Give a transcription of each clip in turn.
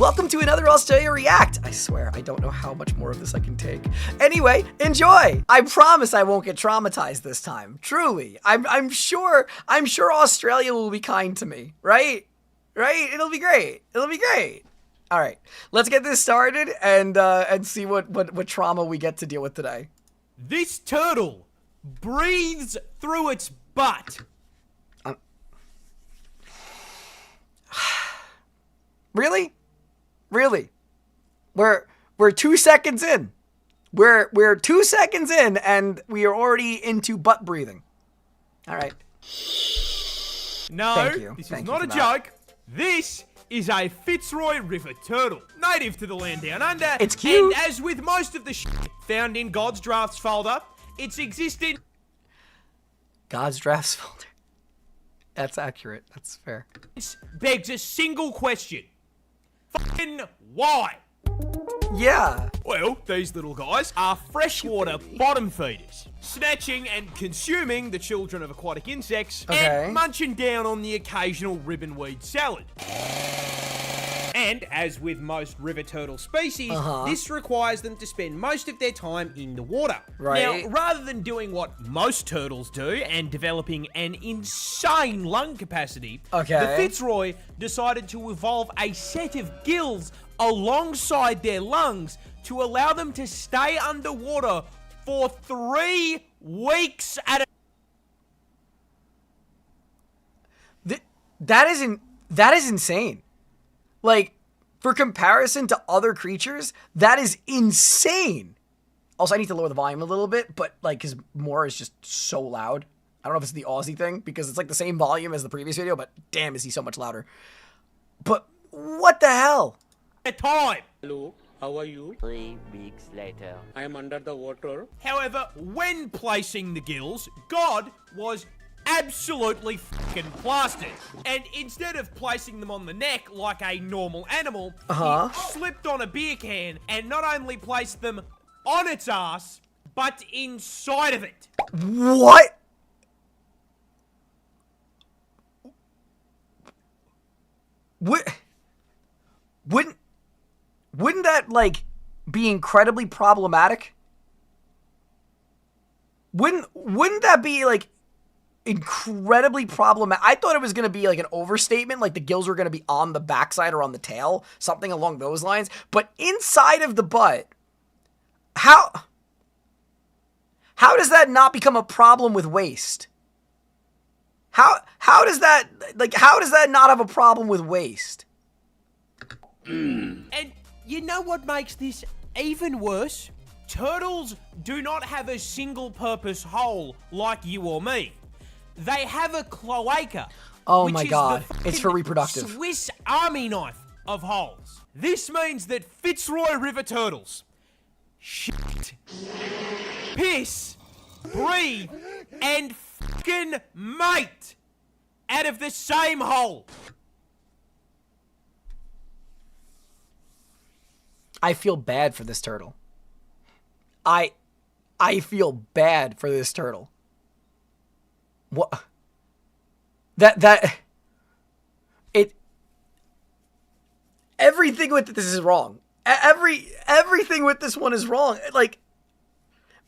welcome to another Australia React. I swear, I don't know how much more of this I can take. Anyway, enjoy. I promise I won't get traumatized this time. Truly. I'm sure Australia will be kind to me, right? Right? It'll be great. It'll be great. All right, let's get this started and see what trauma we get to deal with today. This turtle breathes through its butt. Really? Really? We're 2 seconds in. We're 2 seconds in and we are already into butt breathing. All right. No, Thank you. This Thank is you not for a that. joke. This is a Fitzroy River turtle, native to the land down under. It's cute. And as with most of the shit found in God's drafts folder, it's existed. God's drafts folder. That's accurate. That's fair. Begs a single question. Fucking why? Yeah. Well, these little guys are freshwater bottom feeders, snatching and consuming the children of aquatic insects and munching down on the occasional ribbonweed salad. And as with most river turtle species, this requires them to spend most of their time in the water. Right. Now, rather than doing what most turtles do and developing an insane lung capacity, the Fitzroy decided to evolve a set of gills alongside their lungs to allow them to stay underwater for 3 weeks at a... That is insane. Like, for comparison to other creatures, that is insane. Also, I need to lower the volume a little bit, but, like, because more is just so loud. I don't know if it's the Aussie thing, because it's, like, the same volume as the previous video, but damn, is he so much louder. But what the hell? Time. Hello, how are you? 3 weeks later. I am under the water. However, when placing the gills, God was absolutely fucking plastered. And instead of placing them on the neck like a normal animal, he slipped on a beer can and not only placed them on its ass, but inside of it. What? Wouldn't that, like, be incredibly problematic? Wouldn't that be, like, incredibly problematic? I thought it was going to be, like, an overstatement, like the gills were going to be on the backside or on the tail, something along those lines. But inside of the butt, how does that not become a problem with waste? How does that not have a problem with waste? And you know what makes this even worse? Turtles do not have a single-purpose hole like you or me. They have a cloaca. Oh which my is god, the it's for reproductive. Swiss Army knife of holes. This means that Fitzroy River turtles shit, piss, breathe, and fucking mate out of the same hole. I feel bad for this turtle. I feel bad for this turtle. What? Everything with this is wrong. Everything with this one is wrong. Like,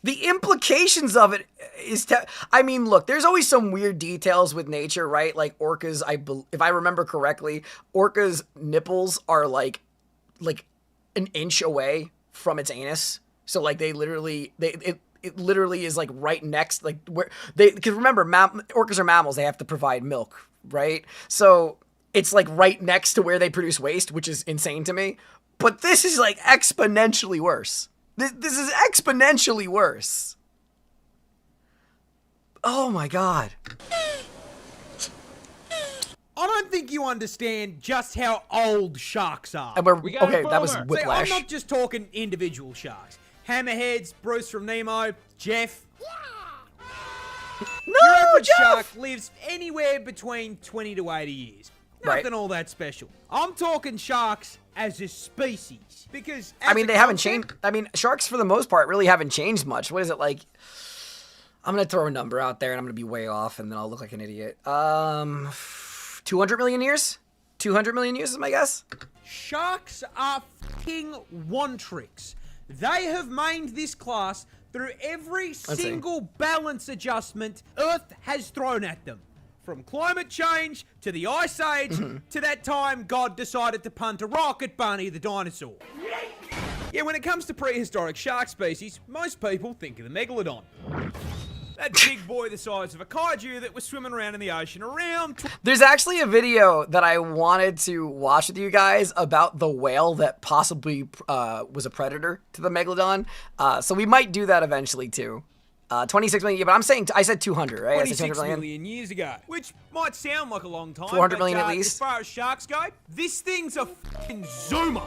the implications of it is, I mean, look, there's always some weird details with nature, right? Like orcas, if I remember correctly, orcas' nipples are like an inch away from its anus. So like it literally is like right next, like where because remember, orcas are mammals, they have to provide milk, right? So it's like right next to where they produce waste, which is insane to me. But this is like exponentially worse. This is exponentially worse. Oh my god. I don't think you understand just how old sharks are. And okay, that was Whiplash. See, I'm not just talking individual sharks. Hammerheads, Bruce from Nemo, Jeff. No, Your average Jeff! shark lives anywhere between 20 to 80 years. Nothing all that special. I'm talking sharks as a species. Because I mean, they haven't changed. I mean, sharks for the most part really haven't changed much. What is it like? I'm going to throw a number out there and I'm going to be way off and then I'll look like an idiot. 200 million years? 200 million years is my guess. Sharks are fucking one-tricks. They have mained this class through every single balance adjustment Earth has thrown at them. From climate change, to the Ice Age, to that time God decided to punt a rock at Barney the dinosaur. Yeah, when it comes to prehistoric shark species, most people think of the megalodon. That big boy the size of a kaiju that was swimming around in the ocean around... There's actually a video that I wanted to watch with you guys about the whale that possibly was a predator to the megalodon. So we might do that eventually too. 26 million, but I said 200, right? 26 million years ago, which might sound like a long time. 400 million at least. As far as sharks go, this thing's a fucking zoomer.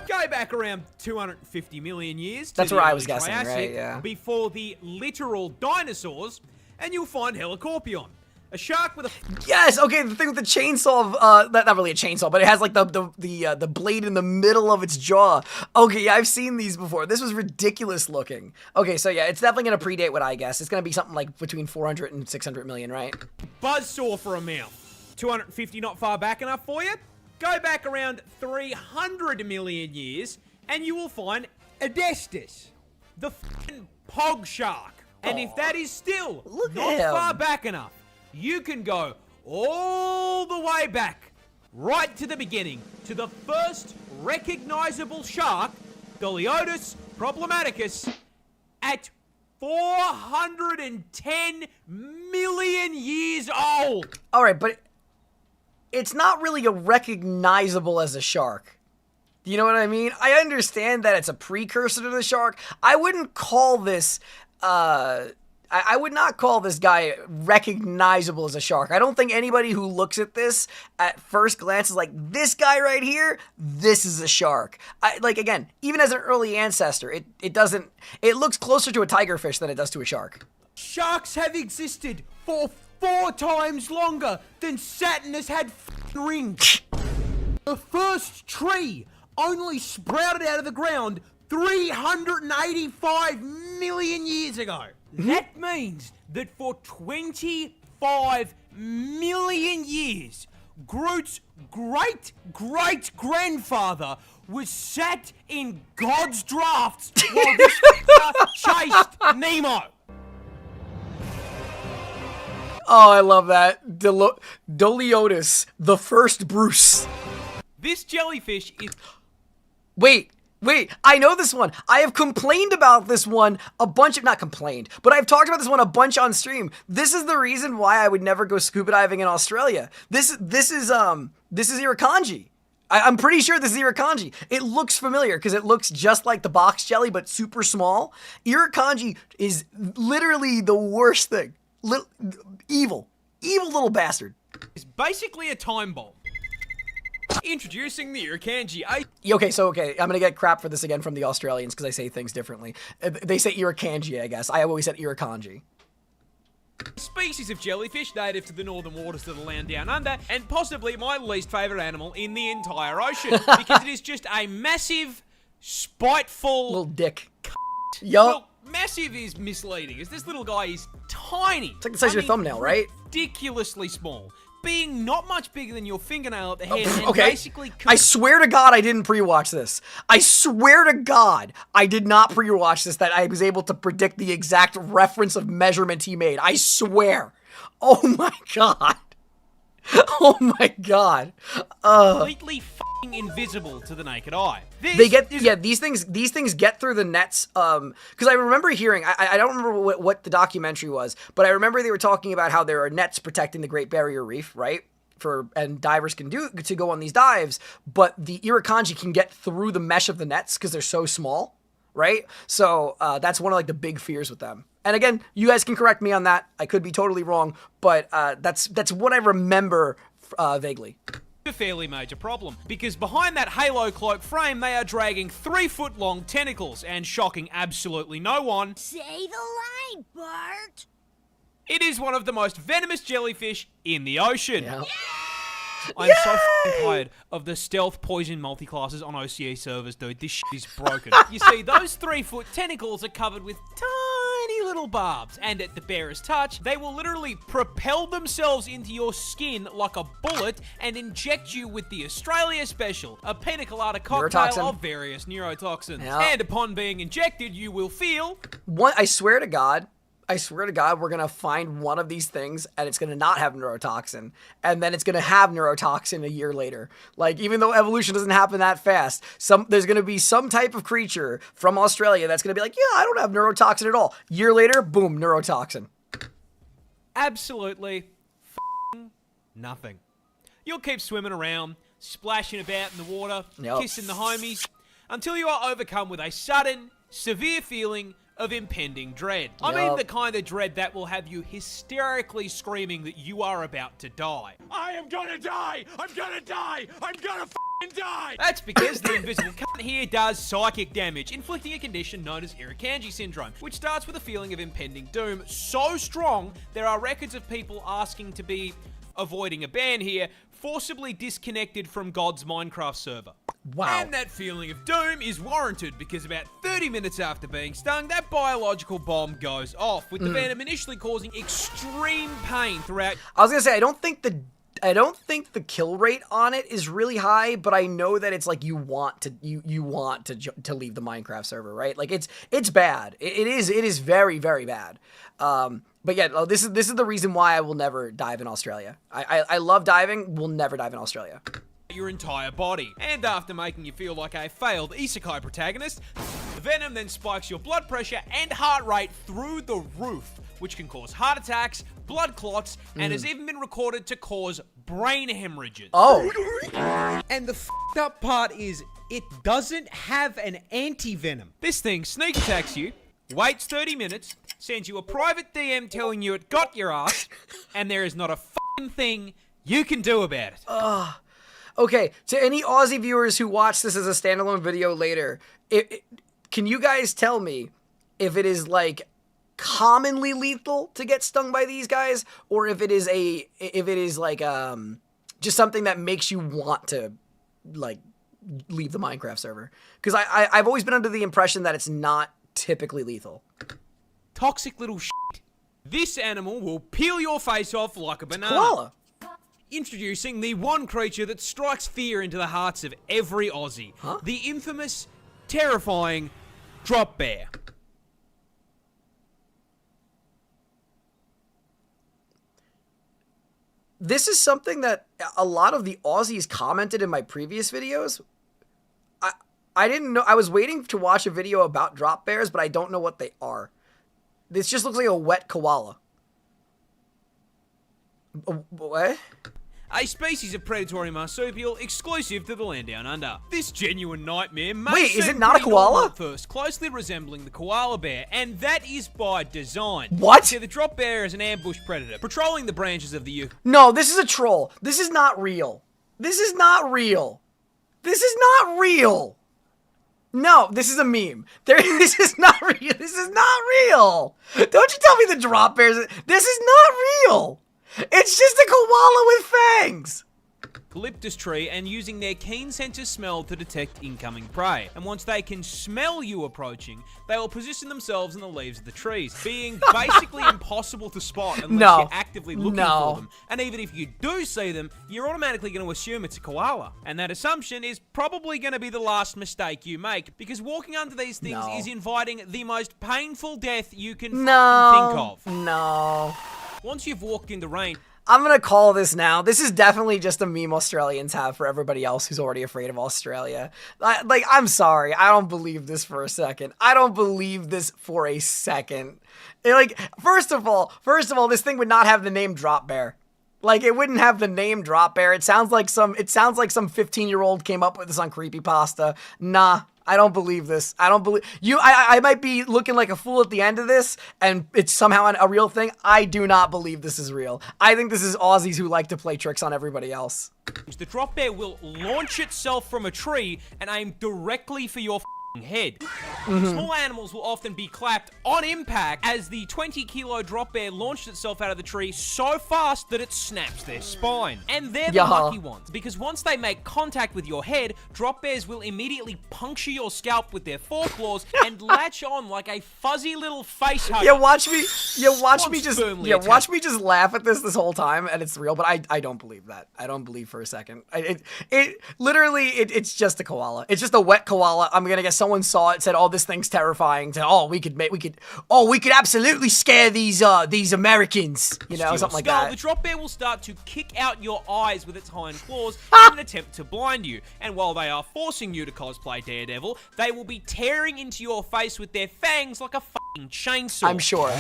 Go back around 250 million years. That's where I was guessing, right? Yeah. Before the literal dinosaurs, and you'll find Helicorpion. A shark with a... Yes, okay, the thing with the chainsaw, not really a chainsaw, but it has like the blade in the middle of its jaw. Okay, yeah, I've seen these before. This was ridiculous looking. Okay, so yeah, it's definitely gonna predate what I guess. It's gonna be something like between 400 and 600 million, right? Buzzsaw for a mouth. 250 not far back enough for you? Go back around 300 million years, and you will find Adestus, the fucking pog shark. And if that is still not far back enough, you can go all the way back, right to the beginning, to the first recognizable shark, Galeotis problematicus, at 410 million years old. All right, but it's not really a recognizable as a shark. You know what I mean? I understand that it's a precursor to the shark. I wouldn't call this, I would not call this guy recognizable as a shark. I don't think anybody who looks at this at first glance is like, this guy right here, this is a shark. Like, again, even as an early ancestor, it looks closer to a tigerfish than it does to a shark. Sharks have existed for 4 times longer than Saturn has had rings. The first tree only sprouted out of the ground 385 million years ago. That means that for 25 million years, Groot's great-great-grandfather was sat in God's drafts while this chased Nemo. Oh, I love that. Doliotis, the first Bruce. This jellyfish is... Wait, I know this one. I have complained about this one a bunch, not complained, but I've talked about this one a bunch on stream. This is the reason why I would never go scuba diving in Australia. This is Irukandji. I'm pretty sure this is Irukandji. It looks familiar because it looks just like the box jelly, but super small. Irukandji is literally the worst thing. Evil little bastard. It's basically a time bomb. Introducing the Irukandji. Okay, I'm gonna get crap for this again from the Australians because I say things differently. They say Irukandji, I guess. I always said Irukandji. Species of jellyfish native to the northern waters of the land down under, and possibly my least favourite animal in the entire ocean because it is just a massive, spiteful little dick. Yup. Well, massive is misleading, as this little guy is tiny. It's like the size of your thumbnail, right? Ridiculously small. Being not much bigger than your fingernail at the head, and okay. Basically... I swear to God I didn't pre-watch this. I swear to God I did not pre-watch this, that I was able to predict the exact reference of measurement he made. I swear. Oh my God. Oh my God. Completely f***ing invisible to the naked eye. These things get through the nets, because I remember hearing, I don't remember what the documentary was, but I remember they were talking about how there are nets protecting the Great Barrier Reef, right? And divers can to go on these dives, but the Irukandji can get through the mesh of the nets because they're so small, right? So that's one of like the big fears with them. And again, you guys can correct me on that. I could be totally wrong, but that's what I remember vaguely. A fairly major problem, because behind that halo cloak frame they are dragging 3-foot-long tentacles and shocking absolutely no one. Say the line, Bart. It is one of the most venomous jellyfish in the ocean. Yeah. I'm so f***ing tired of the stealth poison multi-classes on OCE servers, dude. This shit is broken. You see, those 3-foot tentacles are covered with tiny little barbs, and at the barest touch, they will literally propel themselves into your skin like a bullet and inject you with the Australia Special, a pina colada cocktail of various neurotoxins. Yep. And upon being injected, you will feel... I swear to God, we're going to find one of these things and it's going to not have neurotoxin. And then it's going to have neurotoxin a year later. Like, even though evolution doesn't happen that fast, there's going to be some type of creature from Australia that's going to be like, yeah, I don't have neurotoxin at all. Year later, boom, neurotoxin. Absolutely nothing. You'll keep swimming around, splashing about in the water, kissing the homies, until you are overcome with a sudden, severe feeling of impending dread. I mean the kind of dread that will have you hysterically screaming that you are about to die. I am gonna die! I'm gonna die! I'm gonna f***ing die! That's because the invisible cunt here does psychic damage, inflicting a condition known as Irukandji syndrome, which starts with a feeling of impending doom so strong there are records of people asking to be, avoiding a ban here, forcibly disconnected from God's Minecraft server. Wow. And that feeling of doom is warranted because about 30 minutes after being stung, that biological bomb goes off, with the venom initially causing extreme pain throughout. I was gonna say, I don't think the kill rate on it is really high, but I know that it's like you want to leave the Minecraft server, right? Like it's bad. It is very, very bad. But yeah, this is the reason why I will never dive in Australia. I love diving. Will never dive in Australia. Your entire body. And after making you feel like a failed isekai protagonist, the venom then spikes your blood pressure and heart rate through the roof, which can cause heart attacks, blood clots, and has even been recorded to cause brain hemorrhages. Oh. And the f***ed up part is, it doesn't have an anti-venom. This thing sneak attacks you, waits 30 minutes, sends you a private DM telling you it got your ass, and there is not a f***ing thing you can do about it. Okay, to any Aussie viewers who watch this as a standalone video later, can you guys tell me if it is like commonly lethal to get stung by these guys, or if it is like just something that makes you want to like leave the Minecraft server? Because I've always been under the impression that it's not typically lethal. Toxic little shit. This animal will peel your face off like a banana. Koala. Introducing the one creature that strikes fear into the hearts of every Aussie. Huh? The infamous, terrifying drop bear. This is something that a lot of the Aussies commented in my previous videos. I didn't know. I was waiting to watch a video about drop bears, but I don't know what they are. This just looks like a wet koala. What? A species of predatory marsupial exclusive to the land down under. This genuine nightmare may Wait, is seem it not a pretty normal koala? at first, closely resembling the koala bear, and that is by design. What? See, the drop bear is an ambush predator, patrolling the branches of the No, this is a troll. This is not real. This is not real. This is not real. No, this is a meme. This is not real. This is not real. Don't you tell me the drop bears. This is not real. It's just a koala with fangs. eucalyptus tree and using their keen sense of smell to detect incoming prey. And once they can smell you approaching, they will position themselves in the leaves of the trees, being basically impossible to spot unless you're actively looking for them. And even if you do see them, you're automatically going to assume it's a koala. And that assumption is probably going to be the last mistake you make, because walking under these things is inviting the most painful death you can think of. No. Once you've walked in the rain, I'm gonna call this now. This is definitely just a meme Australians have for everybody else who's already afraid of Australia. Like, I'm sorry. I don't believe this for a second. I don't believe this for a second. Like, first of all, this thing would not have the name Drop Bear. Like, it wouldn't have the name Drop Bear. It sounds like some 15-year-old came up with this on Creepypasta. Nah. I don't believe this. I don't believe you. I might be looking like a fool at the end of this, and it's somehow a real thing. I do not believe this is real. I think this is Aussies who like to play tricks on everybody else. The drop bear will launch itself from a tree and aim directly for your head. Small animals will often be clapped on impact as the 20-kilo drop bear launched itself out of the tree so fast that it snaps their spine. And they're the lucky ones, because once they make contact with your head, drop bears will immediately puncture your scalp with their foreclaws and latch on like a fuzzy little face hugger. Yeah, watch me just laugh at this whole time, and it's real, but I don't believe that. I don't believe for a second. It's just a koala. It's just a wet koala. I'm gonna guess someone saw it, said, "Oh, this thing's terrifying." Said, "Oh, we could absolutely scare these Americans," you know, something like that. The drop bear will start to kick out your eyes with its hind claws in an attempt to blind you. And while they are forcing you to cosplay Daredevil, they will be tearing into your face with their fangs like a fucking chainsaw. I'm sure.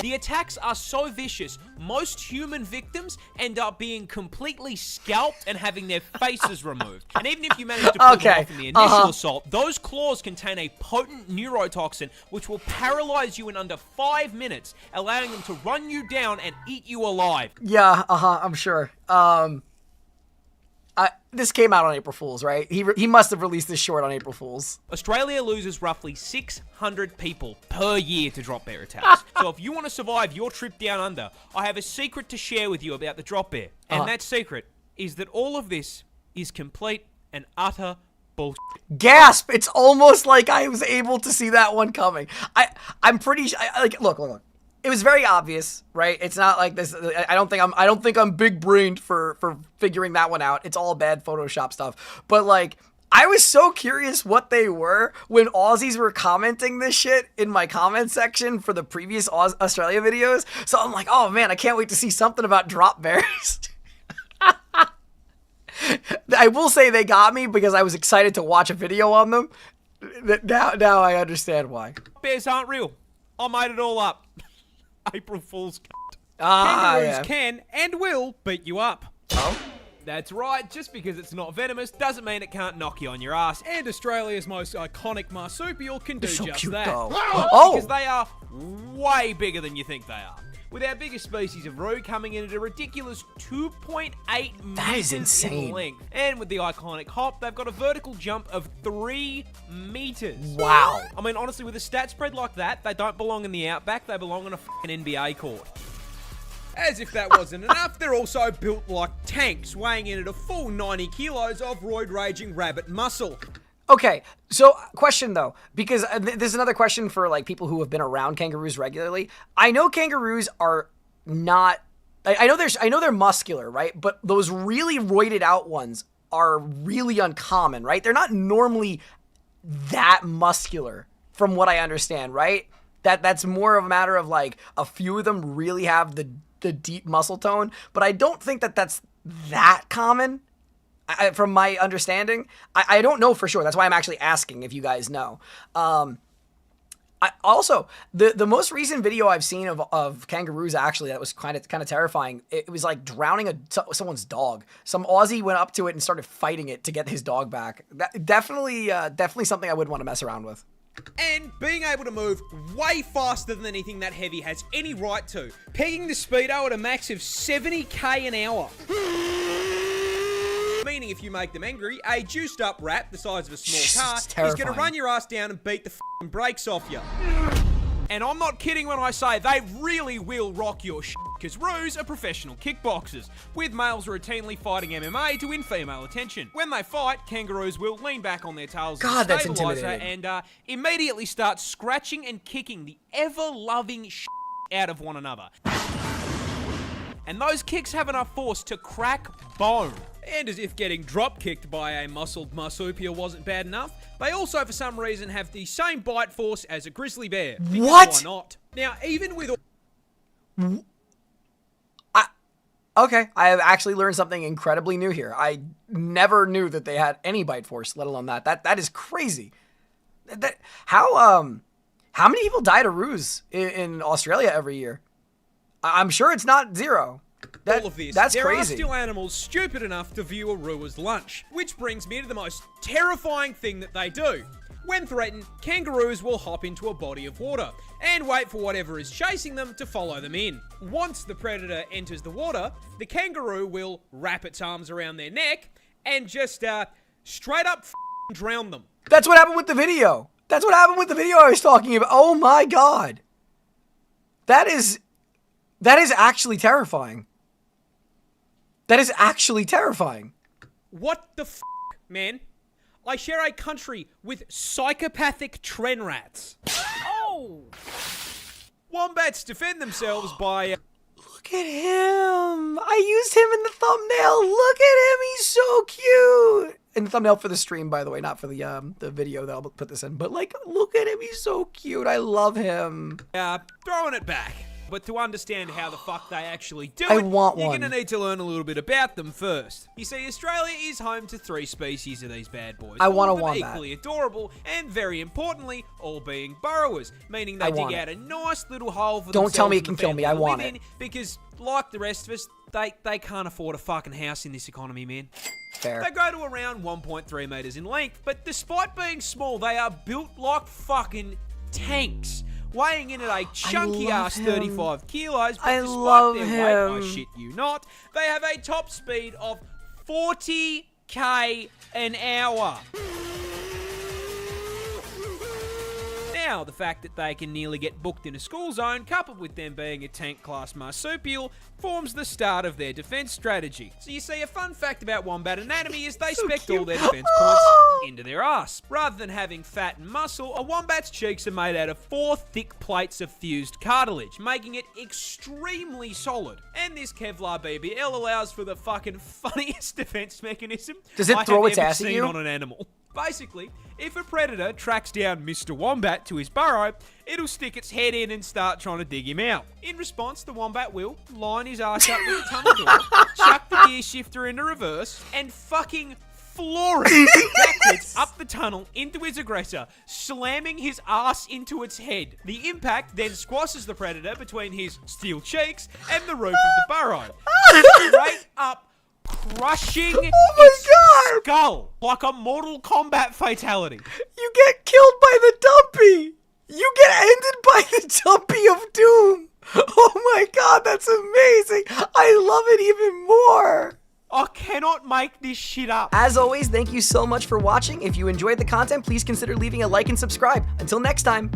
The attacks are so vicious, most human victims end up being completely scalped and having their faces removed. And even if you manage to pull them off in the initial assault, those claws contain a potent neurotoxin which will paralyze you in under 5 minutes, allowing them to run you down and eat you alive. Yeah, I'm sure. This came out on April Fool's, right? He must have released this short on April Fool's. Australia loses roughly 600 people per year to drop bear attacks. So if you want to survive your trip down under, I have a secret to share with you about the drop bear. And that secret is that all of this is complete and utter bullshit. Gasp! It's almost like I was able to see that one coming. I'm pretty sure. Look. It was very obvious, right? It's not like this. I don't think I'm big brained for figuring that one out. It's all bad Photoshop stuff. But like, I was so curious what they were when Aussies were commenting this shit in my comment section for the previous Australia videos. So I'm like, oh man, I can't wait to see something about drop bears. I will say they got me because I was excited to watch a video on them. Now I understand why. Bears aren't real. I made it all up. April Fool's Kangaroos can and will beat you up. Oh? That's right, just because it's not venomous doesn't mean it can't knock you on your ass. And Australia's most iconic marsupial can do so just cute, that. though. Because they are way bigger than you think they are. With our biggest species of roo coming in at a ridiculous 2.8 meters in length. And with the iconic hop, they've got a vertical jump of 3 meters. Wow. I mean, honestly, with a stat spread like that, they don't belong in the outback, they belong on a fucking NBA court. As if that wasn't enough, they're also built like tanks, weighing in at a full 90 kilos of roid-raging rabbit muscle. Okay, so question though, because this is another question for like people who have been around kangaroos regularly. I know kangaroos are not. I know they're muscular, right? But those really roided out ones are really uncommon, right? They're not normally that muscular, from what I understand, right? That's more of a matter of like a few of them really have the deep muscle tone, but I don't think that's that common. From my understanding, I don't know for sure. That's why I'm actually asking if you guys know. Also, the most recent video I've seen of kangaroos actually that was kind of terrifying. It was like drowning someone's dog. Some Aussie went up to it and started fighting it to get his dog back. That, definitely something I wouldn't want to mess around with. And being able to move way faster than anything that heavy has any right to, pegging the speedo at a max of 70k an hour. Meaning if you make them angry, a juiced up rat the size of a small car is going to run your ass down and beat the f***ing brakes off you. And I'm not kidding when I say they really will rock your shit, because roos are professional kickboxers, with males routinely fighting MMA to win female attention. When they fight, kangaroos will lean back on their tails as a stabilizer and immediately start scratching and kicking the ever-loving shit out of one another. And those kicks have enough force to crack bone. And as if getting drop-kicked by a muscled marsupial wasn't bad enough, they also for some reason have the same bite force as a grizzly bear. What? Why not? Now, even with... Okay, I have actually learned something incredibly new here. I never knew that they had any bite force, let alone that. That is crazy. How many people die to roos in Australia every year? I'm sure it's not zero. All of this, that's there crazy. are still animals stupid enough to view a roo as lunch. Which brings me to the most terrifying thing that they do. When threatened, kangaroos will hop into a body of water and wait for whatever is chasing them to follow them in. Once the predator enters the water, the kangaroo will wrap its arms around their neck and just straight up drown them. That's what happened with the video. That's what happened with the video I was talking about. Oh my god. That is actually terrifying. That is actually terrifying. What the f***, man? I share a country with psychopathic tren rats. Oh! Wombats defend themselves by... Look at him. I used him in the thumbnail. Look at him. He's so cute. In the thumbnail for the stream, by the way, not for the video that I'll put this in. But, like, look at him. He's so cute. I love him. Throwing it back. But to understand how the fuck they actually do I it, want you're one. going to need to learn a little bit about them first. You see, Australia is home to 3 species of these bad boys. I want a all of them wombat. equally adorable, and very importantly, all being burrowers, meaning they dig out a nice little hole for Don't tell me it themselves can and the kill me. I family to want live it. in, because, like the rest of us, they can't afford a fucking house in this economy, man. Fair. They go to around 1.3 meters in length, but despite being small, they are built like fucking tanks. Weighing in at a chunky ass 35 kilos, but I despite love their weight, I him. shit you not, they have a top speed of 40k an hour. Now, the fact that they can nearly get booked in a school zone, coupled with them being a tank-class marsupial, forms the start of their defense strategy. So you see, a fun fact about wombat anatomy is they spec all their defense points into their ass. Rather than having fat and muscle, a wombat's cheeks are made out of 4 thick plates of fused cartilage, making it extremely solid. And this Kevlar BBL allows for the fucking funniest defense mechanism Does it I throw have its ever ass at seen you? on an animal. Basically, if a predator tracks down Mr. Wombat to his burrow, it'll stick its head in and start trying to dig him out. In response, the Wombat will line his ass up with the tunnel door, chuck the gear shifter into reverse, and fucking floor it backwards up the tunnel into his aggressor, slamming his ass into its head. The impact then squashes the predator between his steel cheeks and the roof of the burrow. Straight up crushing its skull like a Mortal Kombat fatality. You get killed by the dumpy. You get ended by the dumpy of doom. Oh my god, that's amazing. I love it even more. I cannot make this shit up. As always, thank you so much for watching. If you enjoyed the content, please consider leaving a like and subscribe. Until next time.